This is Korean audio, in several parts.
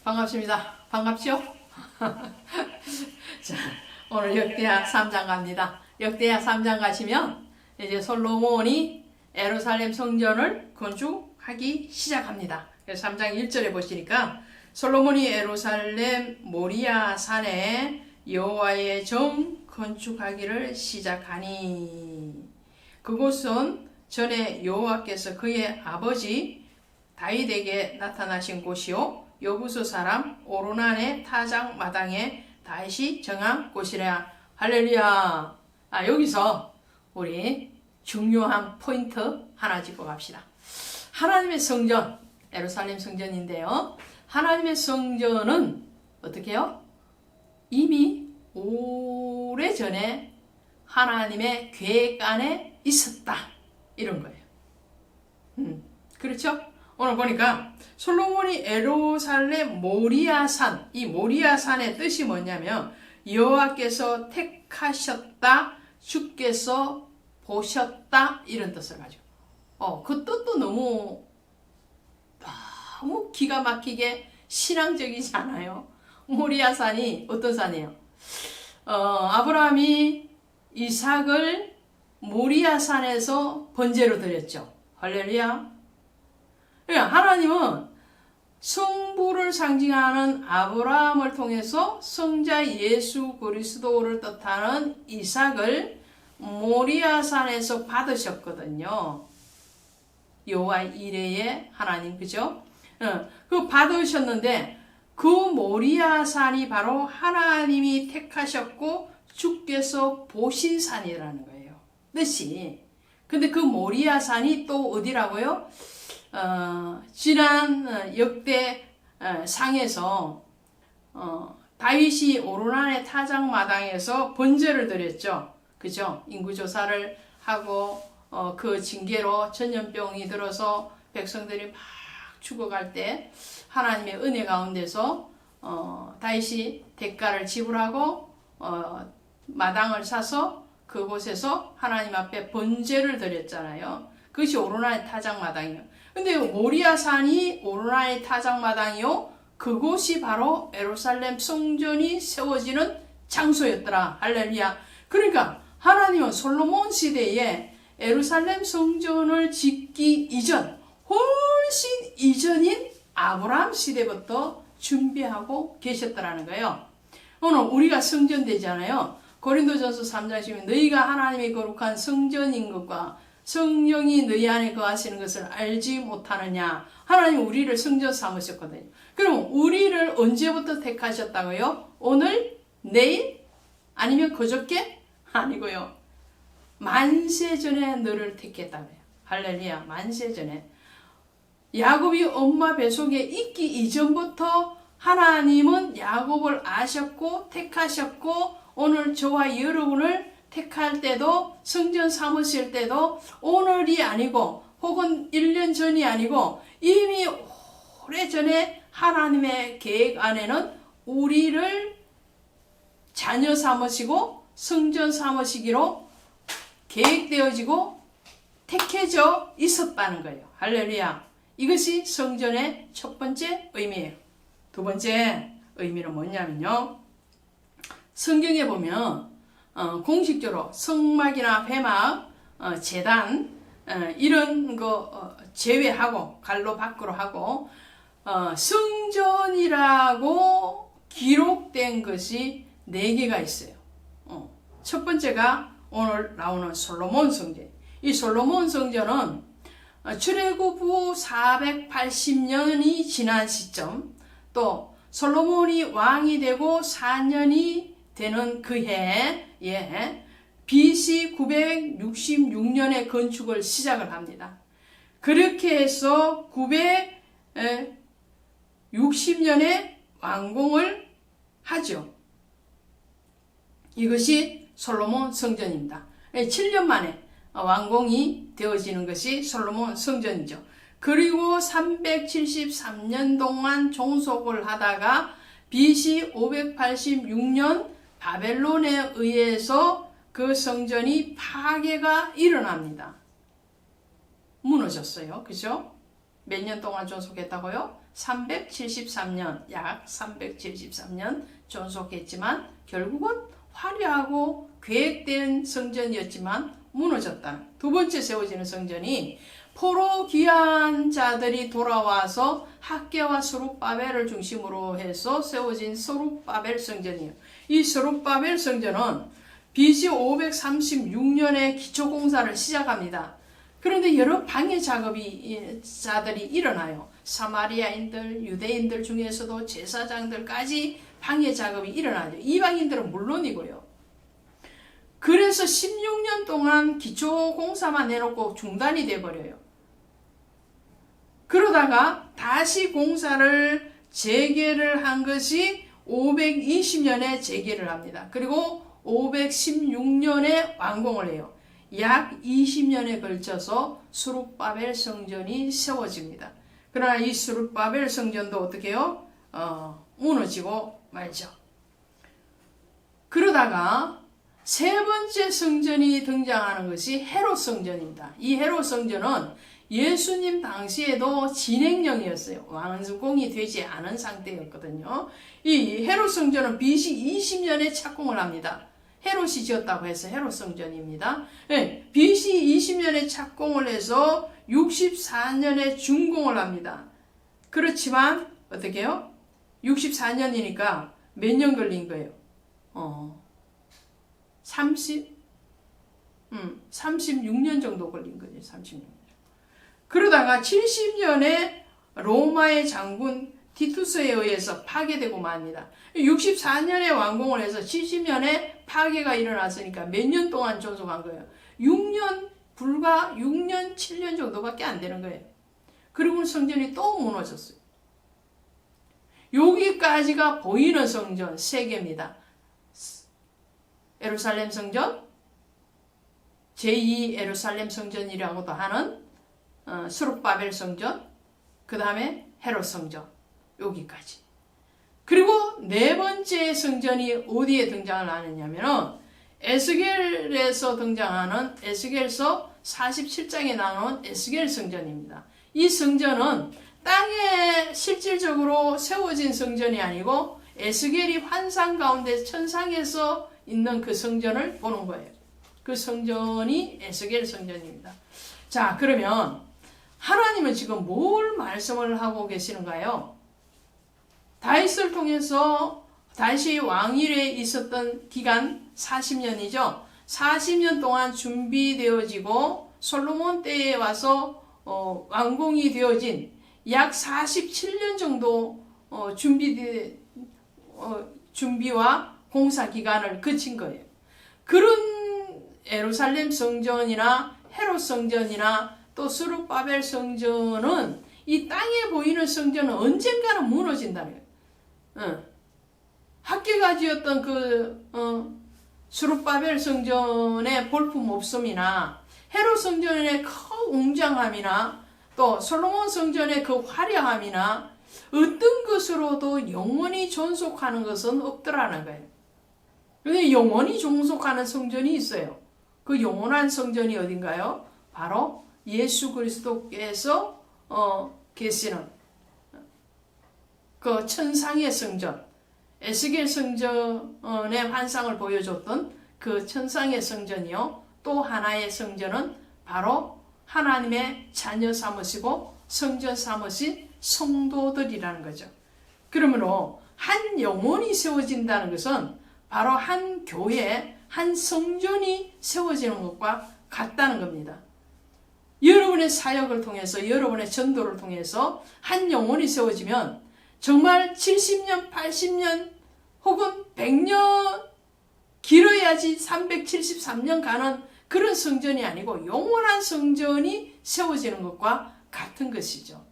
반갑습니다. 반갑죠? 자, 오늘 역대하 3장 갑니다. 역대하 3장 가시면 이제 솔로몬이 예루살렘 성전을 건축하기 시작합니다. 그래서 3장 1절에 보시니까 솔로몬이 예루살렘 모리아 산에 여호와의 정 건축하기를 시작하니 그곳은 전에 여호와께서 그의 아버지 다윗에게 나타나신 곳이요 여부수 사람 오르난의 타작 마당에 다윗이 정한 곳이라. 할렐루야. 여기서 우리 중요한 포인트 하나 짚고 갑시다. 하나님의 성전, 예루살렘 성전인데요. 하나님의 성전은 어떻게 해요? 이미 오래전에 하나님의 계획 안에 있었다. 이런 거예요. 그렇죠? 오늘 보니까 솔로몬이 예루살렘 모리아산, 이 모리아산의 뜻이 뭐냐면 여호와께서 택하셨다, 주께서 보셨다, 이런 뜻을 가지고. 그 뜻도 너무 기가 막히게 신앙적이지 않아요? 모리아산이 어떤 산이에요? 아브라함이 이삭을 모리아산에서 번제로 드렸죠. 할렐루야. 하나님은 성부를 상징하는 아브라함을 통해서 성자 예수 그리스도를 뜻하는 이삭을 모리아산에서 받으셨거든요. 여호와 이레의 하나님, 그죠? 그 받으셨는데 그 모리아산이 바로 하나님이 택하셨고 주께서 보신 산이라는 거예요. 뜻이. 근데 그 모리아산이 또 어디라고요? 지난 역대 상에서 다윗이 오르난의 타작마당에서 번제를 드렸죠. 그죠? 인구조사를 하고 그 징계로 전염병이 들어서 백성들이 막 죽어갈 때 하나님의 은혜 가운데서 다윗이 대가를 지불하고 마당을 사서 그곳에서 하나님 앞에 번제를 드렸잖아요. 그것이 오르난의 타작마당이에요. 근데 모리아산이 오르난의 타작마당이요, 그곳이 바로 예루살렘 성전이 세워지는 장소였더라. 할렐루야. 그러니까 하나님은 솔로몬 시대에 예루살렘 성전을 짓기 이전, 훨씬 이전인 아브라함 시대부터 준비하고 계셨더라는 거예요. 오늘 우리가 성전 되잖아요. 고린도전서 3장 10에 너희가 하나님의 거룩한 성전인 것과 성령이 너희 안에 거하시는 것을 알지 못하느냐. 하나님 우리를 성전 삼으셨거든요. 그럼 우리를 언제부터 택하셨다고요? 오늘? 내일? 아니면 그저께? 아니고요. 만세전에 너를 택했다고요. 할렐루야. 만세전에. 야곱이 엄마 뱃속에 있기 이전부터 하나님은 야곱을 아셨고 택하셨고 오늘 저와 여러분을 택할 때도 성전 삼으실 때도 오늘이 아니고 혹은 1년 전이 아니고 이미 오래전에 하나님의 계획 안에는 우리를 자녀 삼으시고 성전 삼으시기로 계획되어지고 택해져 있었다는 거예요. 할렐루야. 이것이 성전의 첫 번째 의미예요. 두 번째 의미는 뭐냐면요. 성경에 보면 공식적으로 성막이나 회막, 제단 이런 거 제외하고 갈로 밖으로 하고 성전이라고 기록된 것이 4개가 있어요. 첫 번째가 오늘 나오는 솔로몬 성전. 이 솔로몬 성전은 출애굽 후 480년이 지난 시점, 또 솔로몬이 왕이 되고 4년이 되는 그 해에 BC 966년에 건축을 시작을 합니다. 그렇게 해서 960년에 완공을 하죠. 이것이 솔로몬 성전입니다. 7년 만에 완공이 되어지는 것이 솔로몬 성전이죠. 그리고 373년 동안 종속을 하다가 BC 586년 바벨론에 의해서 그 성전이 파괴가 일어납니다. 무너졌어요. 그죠? 몇 년 동안 존속했다고요? 373년, 약 373년 존속했지만 결국은 화려하고 계획된 성전이었지만 무너졌다. 두 번째 세워지는 성전이 포로 귀한 자들이 돌아와서 학개와 스룹바벨을 중심으로 해서 세워진 스룹바벨 성전이에요. 이 스룹바벨 성전은 BC 536년에 기초공사를 시작합니다. 그런데 여러 방해 자들이 일어나요. 사마리아인들, 유대인들 중에서도 제사장들까지 방해 작업이 일어나죠. 이방인들은 물론이고요. 그래서 16년 동안 기초공사만 해놓고 중단이 돼버려요. 그러다가 다시 공사를 재개를 한 것이 520년에 재개를 합니다. 그리고 516년에 완공을 해요. 약 20년에 걸쳐서 스룹바벨 성전이 세워집니다. 그러나 이 스룹바벨 성전도 어떻게 해요? 무너지고 말죠. 그러다가 세 번째 성전이 등장하는 것이 헤롯 성전입니다. 이 헤롯 성전은 예수님 당시에도 진행형이었어요. 완공이 되지 않은 상태였거든요. 이 헤롯 성전은 BC 20년에 착공을 합니다. 헤롯이 지었다고 해서 헤롯 성전입니다. 네, BC 20년에 착공을 해서 64년에 준공을 합니다. 그렇지만 어떻게 해요? 64년이니까 몇 년 걸린 거예요? 36년 정도 걸린 거죠. 36년. 그러다가 70년에 로마의 장군 티투스에 의해서 파괴되고 맙니다. 64년에 완공을 해서 70년에 파괴가 일어났으니까 몇 년 동안 존속한 거예요? 6년, 불과 6년, 7년 정도밖에 안 되는 거예요. 그리고 성전이 또 무너졌어요. 여기까지가 보이는 성전 3개입니다. 예루살렘 성전, 제2 예루살렘 성전이라고도 하는 스룹바벨 성전, 그 다음에 헤롯 성전, 여기까지. 그리고 네 번째 성전이 어디에 등장을 하느냐면은 에스겔에서 등장하는 에스겔서 47장에 나오는 에스겔 성전입니다. 이 성전은 땅에 실질적으로 세워진 성전이 아니고 에스겔이 환상 가운데 천상에서 있는 그 성전을 보는 거예요. 그 성전이 에스겔 성전입니다. 자, 그러면 하나님은 지금 뭘 말씀을 하고 계시는가요? 다윗을 통해서 다윗이 왕위에 있었던 기간 40년이죠. 40년 동안 준비되어지고 솔로몬 때에 와서 완공이 되어진 약 47년 정도 준비와 공사 기간을 거친 거예요. 그런 예루살렘 성전이나 헤롯 성전이나 또 스룹바벨 성전은 이 땅에 보이는 성전은 언젠가는 무너진다는 거예요. 학개가 지었던 그 스룹바벨 성전의 볼품 없음이나 헤롯 성전의 큰 웅장함이나 또 솔로몬 성전의 그 화려함이나 어떤 것으로도 영원히 존속하는 것은 없더라는 거예요. 근데 영원히 존속하는 성전이 있어요. 그 영원한 성전이 어딘가요? 바로 예수 그리스도께서 계시는 그 천상의 성전, 에스겔 성전의 환상을 보여줬던 그 천상의 성전이요. 또 하나의 성전은 바로 하나님의 자녀 삼으시고 성전 삼으신 성도들이라는 거죠. 그러므로 한 영혼이 세워진다는 것은 바로 한 교회, 한 성전이 세워지는 것과 같다는 겁니다. 여러분의 사역을 통해서, 여러분의 전도를 통해서 한 영혼이 세워지면 정말 70년, 80년 혹은 100년 길어야지 373년 가는 그런 성전이 아니고 영원한 성전이 세워지는 것과 같은 것이죠.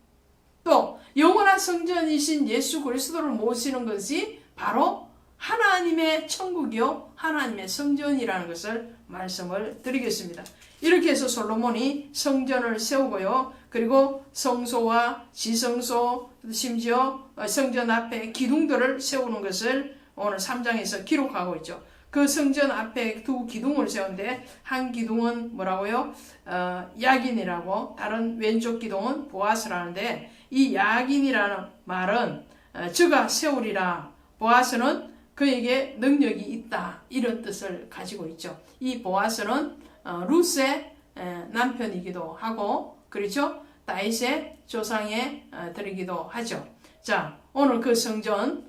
또 영원한 성전이신 예수 그리스도를 모시는 것이 바로 하나님의 천국이요 하나님의 성전이라는 것을 말씀을 드리겠습니다. 이렇게 해서 솔로몬이 성전을 세우고요. 그리고 성소와 지성소 심지어 성전 앞에 기둥들을 세우는 것을 오늘 3장에서 기록하고 있죠. 그 성전 앞에 두 기둥을 세운데 한 기둥은 뭐라고요? 야긴이라고, 다른 왼쪽 기둥은 보아스라는데, 이 야긴이라는 말은 저가 세우리라, 보아스는 그에게 능력이 있다, 이런 뜻을 가지고 있죠. 이 보아스는 룻의 남편이기도 하고, 그렇죠? 다윗의 조상의 들이기도 하죠. 자, 오늘 그 성전,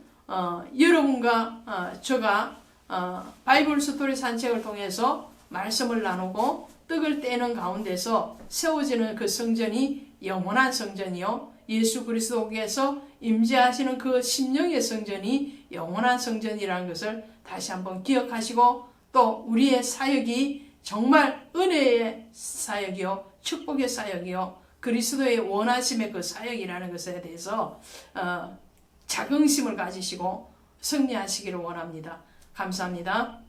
여러분과 저가 바이블 스토리 산책을 통해서 말씀을 나누고 떡을 떼는 가운데서 세워지는 그 성전이 영원한 성전이요, 예수 그리스도께서 임재하시는 그 심령의 성전이 영원한 성전이라는 것을 다시 한번 기억하시고, 또 우리의 사역이 정말 은혜의 사역이요, 축복의 사역이요, 그리스도의 원하심의 그 사역이라는 것에 대해서 자긍심을 가지시고 승리하시기를 원합니다. 감사합니다.